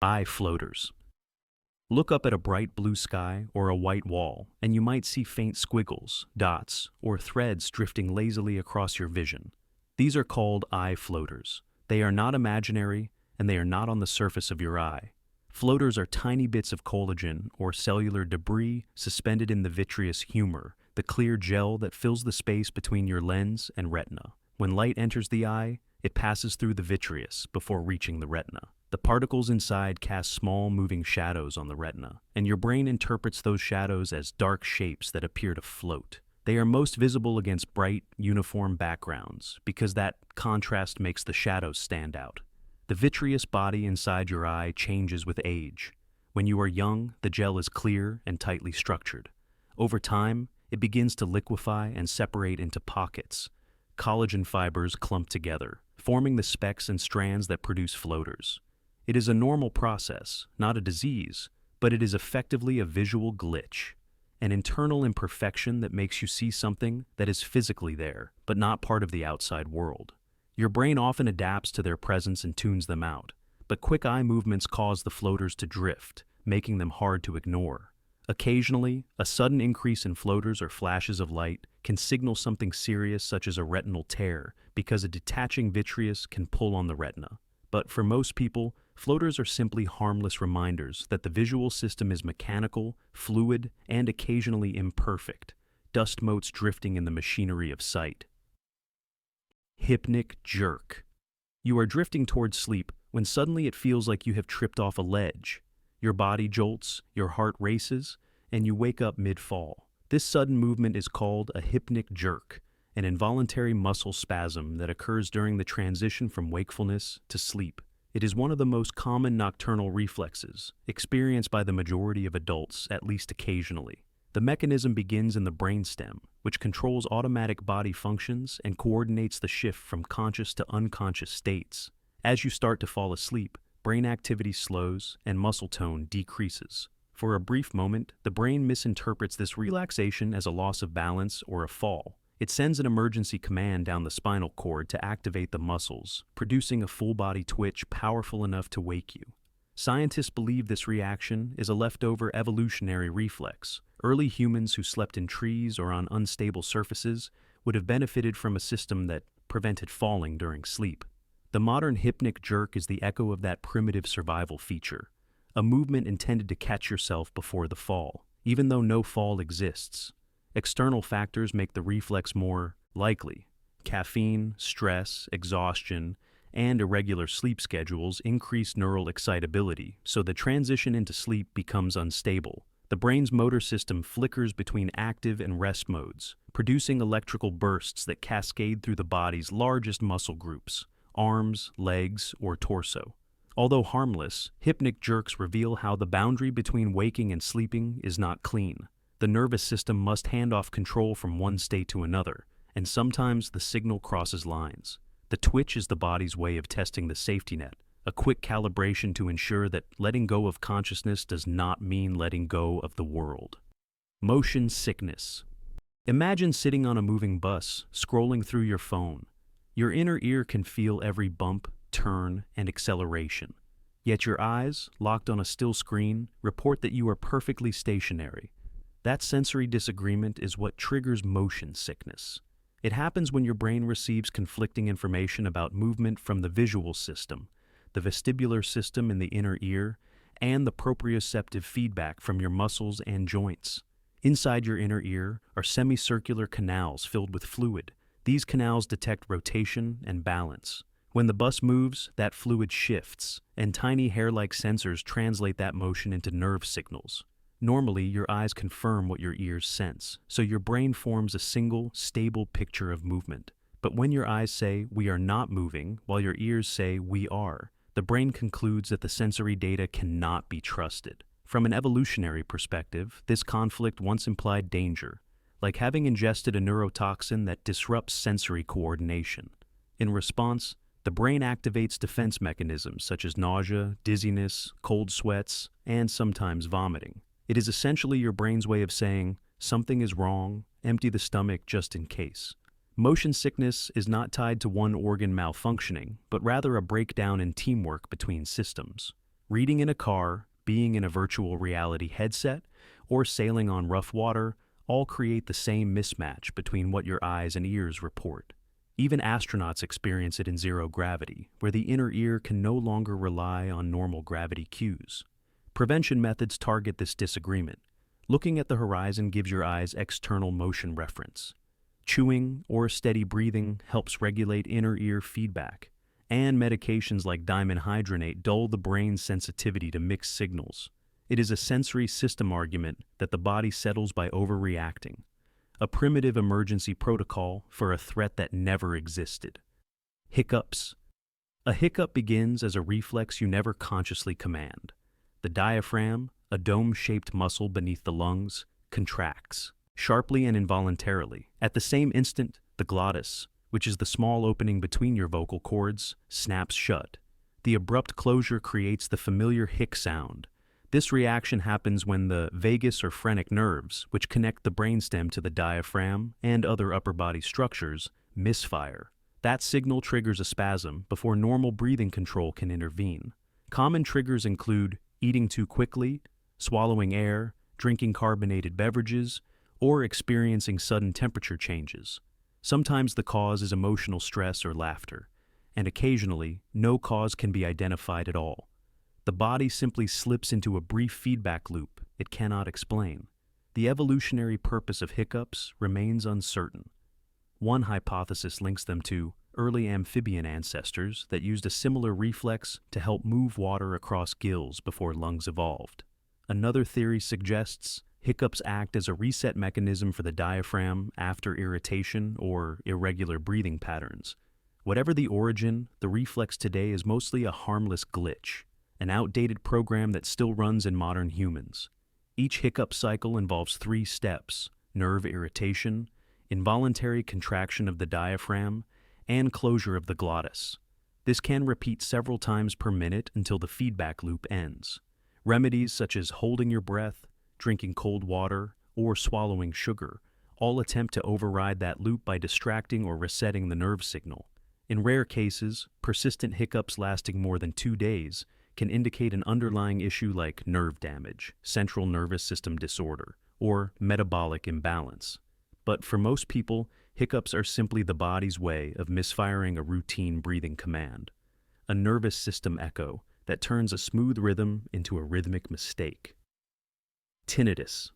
Eye floaters. Look up at a bright blue sky or a white wall, and you might see faint squiggles, dots, or threads drifting lazily across your vision. These are called eye floaters. They are not imaginary, and they are not on the surface of your eye. Floaters are tiny bits of collagen or cellular debris suspended in the vitreous humor, the clear gel that fills the space between your lens and retina. When light enters the eye, it passes through the vitreous before reaching the retina. The particles inside cast small moving shadows on the retina, and your brain interprets those shadows as dark shapes that appear to float. They are most visible against bright, uniform backgrounds because that contrast makes the shadows stand out. The vitreous body inside your eye changes with age. When you are young, the gel is clear and tightly structured. Over time, it begins to liquefy and separate into pockets. Collagen fibers clump together, forming the specks and strands that produce floaters. It is a normal process, not a disease, but it is effectively a visual glitch, an internal imperfection that makes you see something that is physically there, but not part of the outside world. Your brain often adapts to their presence and tunes them out, but quick eye movements cause the floaters to drift, making them hard to ignore. Occasionally, a sudden increase in floaters or flashes of light can signal something serious such as a retinal tear because a detaching vitreous can pull on the retina. But for most people, floaters are simply harmless reminders that the visual system is mechanical, fluid, and occasionally imperfect, dust motes drifting in the machinery of sight. Hypnic jerk. You are drifting towards sleep when suddenly it feels like you have tripped off a ledge. Your body jolts, your heart races, and you wake up mid-fall. This sudden movement is called a hypnic jerk, an involuntary muscle spasm that occurs during the transition from wakefulness to sleep. It is one of the most common nocturnal reflexes, experienced by the majority of adults at least occasionally. The mechanism begins in the brainstem, which controls automatic body functions and coordinates the shift from conscious to unconscious states. As you start to fall asleep, brain activity slows and muscle tone decreases. For a brief moment, the brain misinterprets this relaxation as a loss of balance or a fall. It sends an emergency command down the spinal cord to activate the muscles, producing a full-body twitch powerful enough to wake you. Scientists believe this reaction is a leftover evolutionary reflex. Early humans who slept in trees or on unstable surfaces would have benefited from a system that prevented falling during sleep. The modern hypnic jerk is the echo of that primitive survival feature, a movement intended to catch yourself before the fall, even though no fall exists. External factors make the reflex more likely. Caffeine, stress, exhaustion, and irregular sleep schedules increase neural excitability, so the transition into sleep becomes unstable. The brain's motor system flickers between active and rest modes, producing electrical bursts that cascade through the body's largest muscle groups, arms, legs, or torso. Although harmless, hypnic jerks reveal how the boundary between waking and sleeping is not clean. The nervous system must hand off control from one state to another, and sometimes the signal crosses lines. The twitch is the body's way of testing the safety net, a quick calibration to ensure that letting go of consciousness does not mean letting go of the world. Motion sickness. Imagine sitting on a moving bus, scrolling through your phone. Your inner ear can feel every bump, turn, and acceleration. Yet your eyes, locked on a still screen, report that you are perfectly stationary. That sensory disagreement is what triggers motion sickness. It happens when your brain receives conflicting information about movement from the visual system, the vestibular system in the inner ear, and the proprioceptive feedback from your muscles and joints. Inside your inner ear are semicircular canals filled with fluid. These canals detect rotation and balance. When the bus moves, that fluid shifts, and tiny hair-like sensors translate that motion into nerve signals. Normally, your eyes confirm what your ears sense, so your brain forms a single, stable picture of movement. But when your eyes say, "we are not moving," while your ears say, "we are," the brain concludes that the sensory data cannot be trusted. From an evolutionary perspective, this conflict once implied danger, like having ingested a neurotoxin that disrupts sensory coordination. In response, the brain activates defense mechanisms such as nausea, dizziness, cold sweats, and sometimes vomiting. It is essentially your brain's way of saying, something is wrong, empty the stomach just in case. Motion sickness is not tied to one organ malfunctioning, but rather a breakdown in teamwork between systems. Reading in a car, being in a virtual reality headset, or sailing on rough water all create the same mismatch between what your eyes and ears report. Even astronauts experience it in zero gravity, where the inner ear can no longer rely on normal gravity cues. Prevention methods target this disagreement. Looking at the horizon gives your eyes external motion reference. Chewing or steady breathing helps regulate inner ear feedback, and medications like dimenhydrinate dull the brain's sensitivity to mixed signals. It is a sensory system argument that the body settles by overreacting, a primitive emergency protocol for a threat that never existed. Hiccups. A hiccup begins as a reflex you never consciously command. The diaphragm, a dome-shaped muscle beneath the lungs, contracts, sharply and involuntarily. At the same instant, the glottis, which is the small opening between your vocal cords, snaps shut. The abrupt closure creates the familiar hic sound. This reaction happens when the vagus or phrenic nerves, which connect the brainstem to the diaphragm and other upper body structures, misfire. That signal triggers a spasm before normal breathing control can intervene. Common triggers include eating too quickly, swallowing air, drinking carbonated beverages, or experiencing sudden temperature changes. Sometimes the cause is emotional stress or laughter, and occasionally, no cause can be identified at all. The body simply slips into a brief feedback loop it cannot explain. The evolutionary purpose of hiccups remains uncertain. One hypothesis links them to early amphibian ancestors that used a similar reflex to help move water across gills before lungs evolved. Another theory suggests hiccups act as a reset mechanism for the diaphragm after irritation or irregular breathing patterns. Whatever the origin, the reflex today is mostly a harmless glitch, an outdated program that still runs in modern humans. Each hiccup cycle involves 3 steps: nerve irritation, involuntary contraction of the diaphragm, and closure of the glottis. This can repeat several times per minute until the feedback loop ends. Remedies such as holding your breath, drinking cold water, or swallowing sugar all attempt to override that loop by distracting or resetting the nerve signal. In rare cases, persistent hiccups lasting more than 2 days can indicate an underlying issue like nerve damage, central nervous system disorder, or metabolic imbalance. But for most people, hiccups are simply the body's way of misfiring a routine breathing command, a nervous system echo that turns a smooth rhythm into a rhythmic mistake. Tinnitus.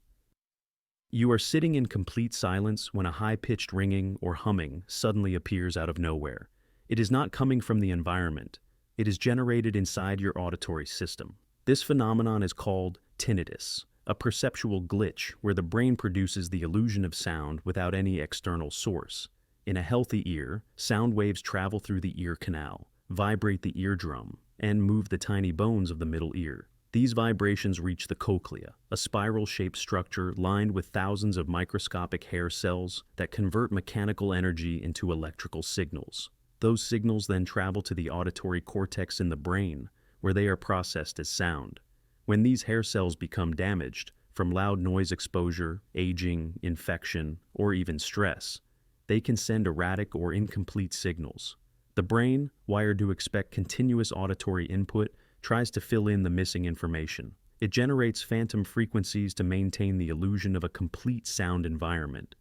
You are sitting in complete silence when a high-pitched ringing or humming suddenly appears out of nowhere. It is not coming from the environment. It is generated inside your auditory system. This phenomenon is called tinnitus, a perceptual glitch where the brain produces the illusion of sound without any external source. In a healthy ear, sound waves travel through the ear canal, vibrate the eardrum, and move the tiny bones of the middle ear. These vibrations reach the cochlea, a spiral-shaped structure lined with thousands of microscopic hair cells that convert mechanical energy into electrical signals. Those signals then travel to the auditory cortex in the brain, where they are processed as sound. When these hair cells become damaged, from loud noise exposure, aging, infection, or even stress, they can send erratic or incomplete signals. The brain, wired to expect continuous auditory input, tries to fill in the missing information. It generates phantom frequencies to maintain the illusion of a complete sound environment.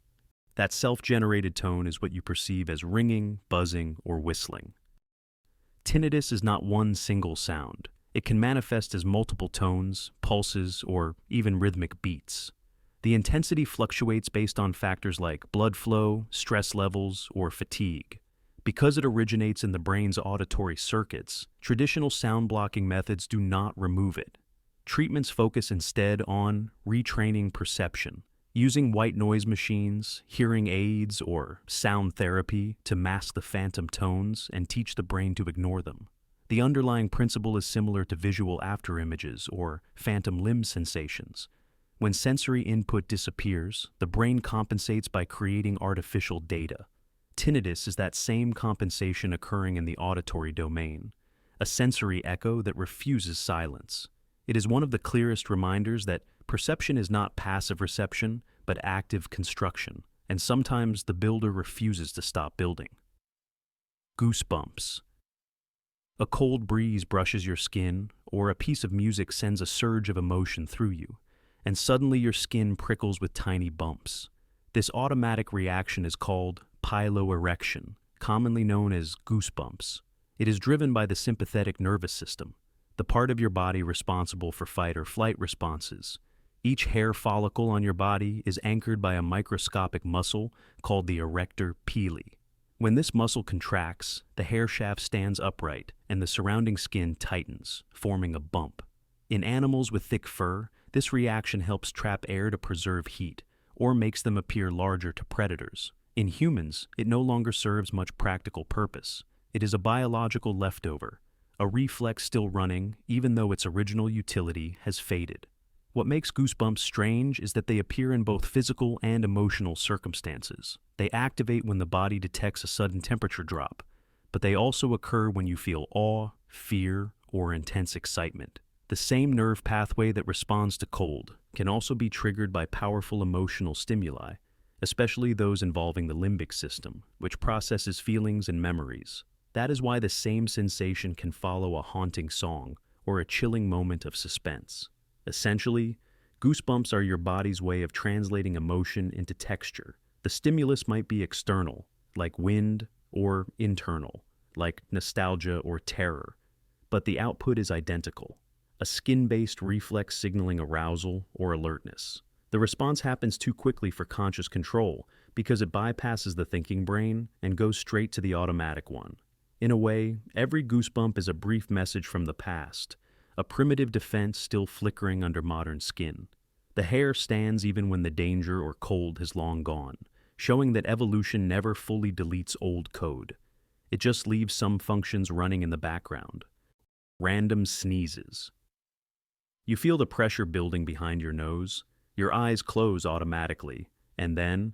That self-generated tone is what you perceive as ringing, buzzing, or whistling. Tinnitus is not one single sound. It can manifest as multiple tones, pulses, or even rhythmic beats. The intensity fluctuates based on factors like blood flow, stress levels, or fatigue. Because it originates in the brain's auditory circuits, traditional sound blocking methods do not remove it. Treatments focus instead on retraining perception, using white noise machines, hearing aids, or sound therapy to mask the phantom tones and teach the brain to ignore them. The underlying principle is similar to visual afterimages or phantom limb sensations. When sensory input disappears, the brain compensates by creating artificial data. Tinnitus is that same compensation occurring in the auditory domain, a sensory echo that refuses silence. It is one of the clearest reminders that perception is not passive reception, but active construction, and sometimes the builder refuses to stop building. Goosebumps. A cold breeze brushes your skin, or a piece of music sends a surge of emotion through you, and suddenly your skin prickles with tiny bumps. This automatic reaction is called piloerection, commonly known as goosebumps. It is driven by the sympathetic nervous system, the part of your body responsible for fight or flight responses. Each hair follicle on your body is anchored by a microscopic muscle called the erector pili. When this muscle contracts, the hair shaft stands upright and the surrounding skin tightens, forming a bump. In animals with thick fur, this reaction helps trap air to preserve heat, or makes them appear larger to predators. In humans, it no longer serves much practical purpose. It is a biological leftover, a reflex still running even though its original utility has faded. What makes goosebumps strange is that they appear in both physical and emotional circumstances. They activate when the body detects a sudden temperature drop, but they also occur when you feel awe, fear, or intense excitement. The same nerve pathway that responds to cold can also be triggered by powerful emotional stimuli, especially those involving the limbic system, which processes feelings and memories. That is why the same sensation can follow a haunting song or a chilling moment of suspense. Essentially, goosebumps are your body's way of translating emotion into texture. The stimulus might be external, like wind, or internal, like nostalgia or terror, but the output is identical, a skin-based reflex signaling arousal or alertness. The response happens too quickly for conscious control because it bypasses the thinking brain and goes straight to the automatic one. In a way, every goosebump is a brief message from the past, a primitive defense still flickering under modern skin. The hair stands even when the danger or cold has long gone, showing that evolution never fully deletes old code. It just leaves some functions running in the background. Random sneezes. You feel the pressure building behind your nose, your eyes close automatically, and then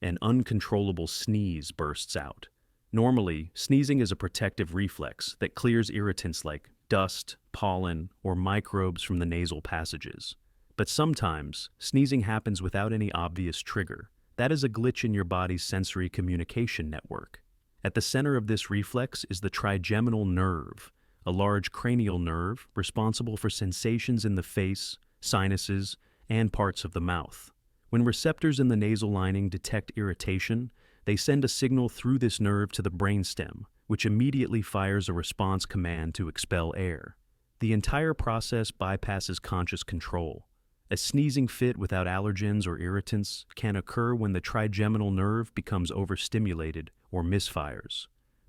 an uncontrollable sneeze bursts out. Normally, sneezing is a protective reflex that clears irritants like dust, pollen, or microbes from the nasal passages. But sometimes, sneezing happens without any obvious trigger. That is a glitch in your body's sensory communication network. At the center of this reflex is the trigeminal nerve, a large cranial nerve responsible for sensations in the face, sinuses, and parts of the mouth. When receptors in the nasal lining detect irritation, they send a signal through this nerve to the brainstem, which immediately fires a response command to expel air. The entire process bypasses conscious control. A sneezing fit without allergens or irritants can occur when the trigeminal nerve becomes overstimulated or misfires.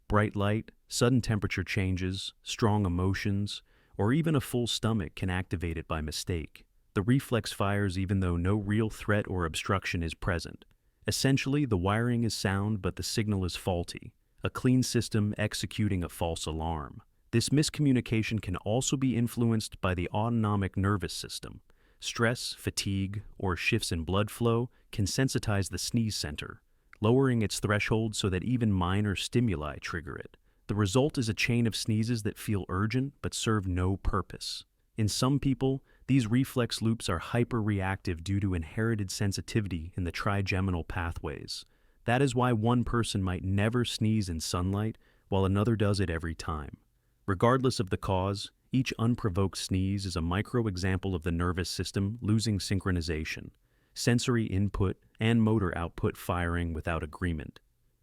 Bright light, sudden temperature changes, strong emotions, or even a full stomach can activate it by mistake. The reflex fires even though no real threat or obstruction is present. Essentially, the wiring is sound but the signal is faulty, a clean system executing a false alarm. This miscommunication can also be influenced by the autonomic nervous system. Stress, fatigue, or shifts in blood flow can sensitize the sneeze center, lowering its threshold so that even minor stimuli trigger it. The result is a chain of sneezes that feel urgent but serve no purpose. In some people, these reflex loops are hyper-reactive due to inherited sensitivity in the trigeminal pathways. That is why one person might never sneeze in sunlight, while another does it every time. Regardless of the cause, each unprovoked sneeze is a micro-example of the nervous system losing synchronization, sensory input and motor output firing without agreement.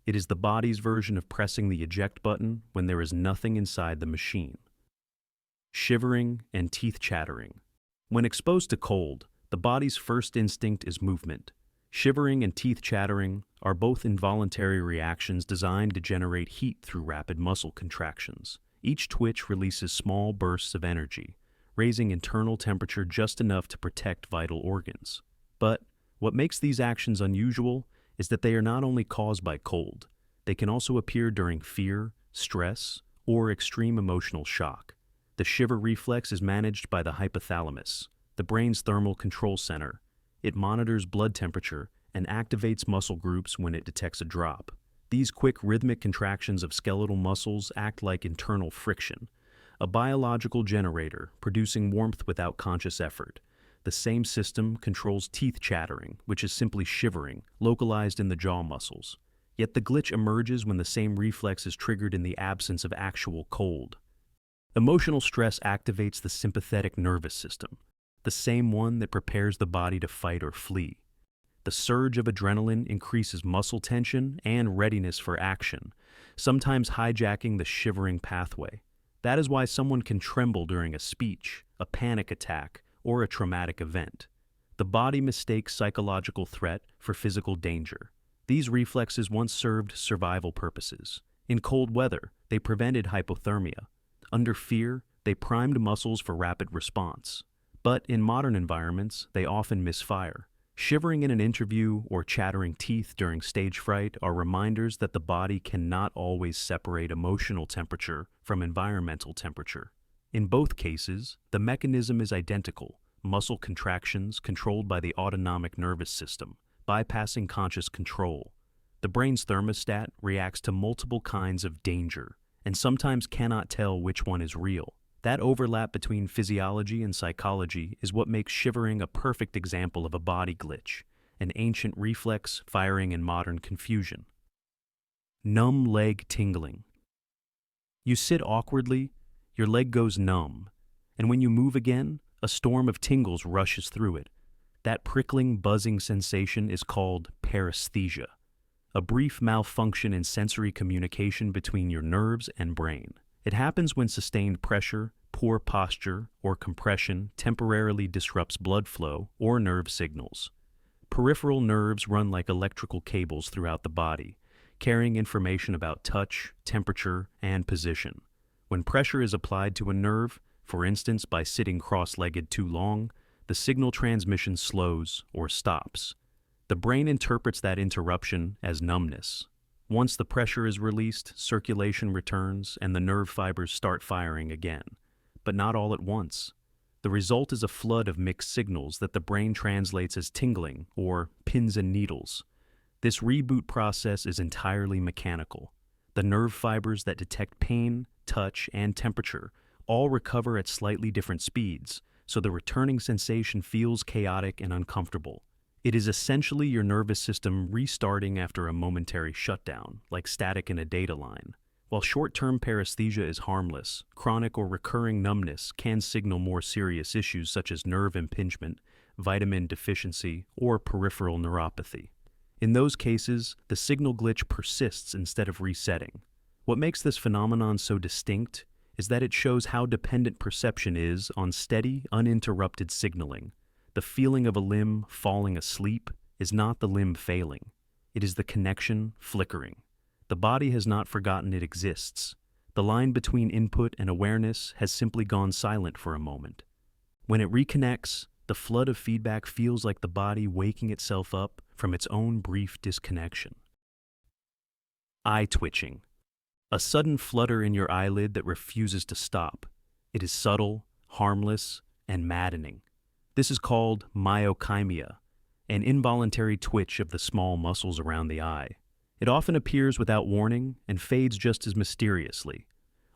It is the body's version of pressing the eject button when there is nothing inside the machine. Shivering and teeth chattering. When exposed to cold, the body's first instinct is movement. Shivering and teeth chattering are both involuntary reactions designed to generate heat through rapid muscle contractions. Each twitch releases small bursts of energy, raising internal temperature just enough to protect vital organs. But what makes these actions unusual is that they are not only caused by cold, they can also appear during fear, stress, or extreme emotional shock. The shiver reflex is managed by the hypothalamus, the brain's thermal control center. It monitors blood temperature and activates muscle groups when it detects a drop. These quick rhythmic contractions of skeletal muscles act like internal friction, a biological generator producing warmth without conscious effort. The same system controls teeth chattering, which is simply shivering, localized in the jaw muscles. Yet the glitch emerges when the same reflex is triggered in the absence of actual cold. Emotional stress activates the sympathetic nervous system, the same one that prepares the body to fight or flee. The surge of adrenaline increases muscle tension and readiness for action, sometimes hijacking the shivering pathway. That is why someone can tremble during a speech, a panic attack, or a traumatic event. The body mistakes psychological threat for physical danger. These reflexes once served survival purposes. In cold weather, they prevented hypothermia. Under fear, they primed muscles for rapid response. But in modern environments, they often misfire. Shivering in an interview or chattering teeth during stage fright are reminders that the body cannot always separate emotional temperature from environmental temperature. In both cases, the mechanism is identical: muscle contractions controlled by the autonomic nervous system, bypassing conscious control. The brain's thermostat reacts to multiple kinds of danger, and sometimes cannot tell which one is real. That overlap between physiology and psychology is what makes shivering a perfect example of a body glitch, an ancient reflex firing in modern confusion. Numb leg tingling. You sit awkwardly, your leg goes numb, and when you move again, a storm of tingles rushes through it. That prickling, buzzing sensation is called paresthesia, a brief malfunction in sensory communication between your nerves and brain. It happens when sustained pressure, poor posture, or compression temporarily disrupts blood flow or nerve signals. Peripheral nerves run like electrical cables throughout the body, carrying information about touch, temperature, and position. When pressure is applied to a nerve, for instance by sitting cross-legged too long, the signal transmission slows or stops. The brain interprets that interruption as numbness. Once the pressure is released, circulation returns and the nerve fibers start firing again, but not all at once. The result is a flood of mixed signals that the brain translates as tingling or pins and needles. This reboot process is entirely mechanical. The nerve fibers that detect pain, touch, and temperature all recover at slightly different speeds, so the returning sensation feels chaotic and uncomfortable. It is essentially your nervous system restarting after a momentary shutdown, like static in a data line. While short-term paresthesia is harmless, chronic or recurring numbness can signal more serious issues such as nerve impingement, vitamin deficiency, or peripheral neuropathy. In those cases, the signal glitch persists instead of resetting. What makes this phenomenon so distinct is that it shows how dependent perception is on steady, uninterrupted signaling. The feeling of a limb falling asleep is not the limb failing. It is the connection flickering. The body has not forgotten it exists. The line between input and awareness has simply gone silent for a moment. When it reconnects, the flood of feedback feels like the body waking itself up from its own brief disconnection. Eye twitching. A sudden flutter in your eyelid that refuses to stop. It is subtle, harmless, and maddening. This is called myokymia, an involuntary twitch of the small muscles around the eye. It often appears without warning and fades just as mysteriously.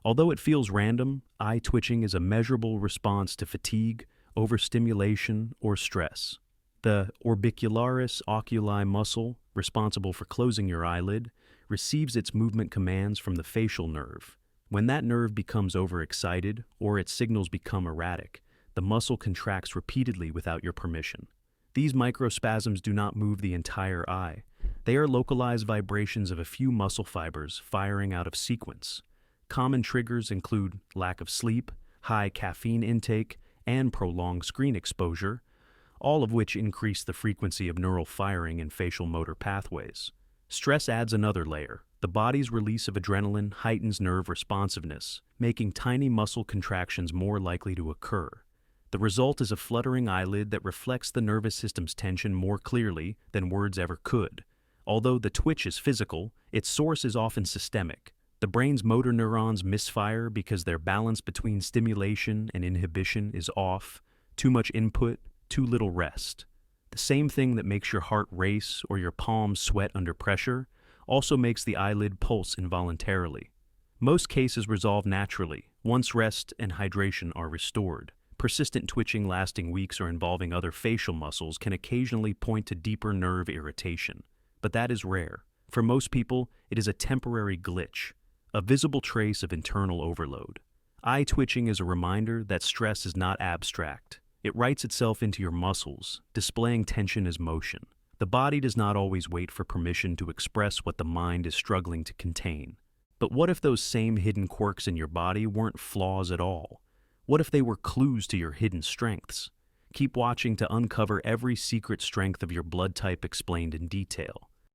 Although it feels random, eye twitching is a measurable response to fatigue, overstimulation, or stress. The orbicularis oculi muscle, responsible for closing your eyelid, receives its movement commands from the facial nerve. When that nerve becomes overexcited or its signals become erratic, the muscle contracts repeatedly without your permission. These microspasms do not move the entire eye. They are localized vibrations of a few muscle fibers firing out of sequence. Common triggers include lack of sleep, high caffeine intake, and prolonged screen exposure, all of which increase the frequency of neural firing in facial motor pathways. Stress adds another layer. The body's release of adrenaline heightens nerve responsiveness, making tiny muscle contractions more likely to occur. The result is a fluttering eyelid that reflects the nervous system's tension more clearly than words ever could. Although the twitch is physical, its source is often systemic. The brain's motor neurons misfire because their balance between stimulation and inhibition is off. Too much input, too little rest. The same thing that makes your heart race or your palms sweat under pressure also makes the eyelid pulse involuntarily. Most cases resolve naturally once rest and hydration are restored. Persistent twitching lasting weeks or involving other facial muscles can occasionally point to deeper nerve irritation, but that is rare. For most people, it is a temporary glitch, a visible trace of internal overload. Eye twitching is a reminder that stress is not abstract. It writes itself into your muscles, displaying tension as motion. The body does not always wait for permission to express what the mind is struggling to contain. But what if those same hidden quirks in your body weren't flaws at all? What if they were clues to your hidden strengths? Keep watching to uncover every secret strength of your blood type explained in detail.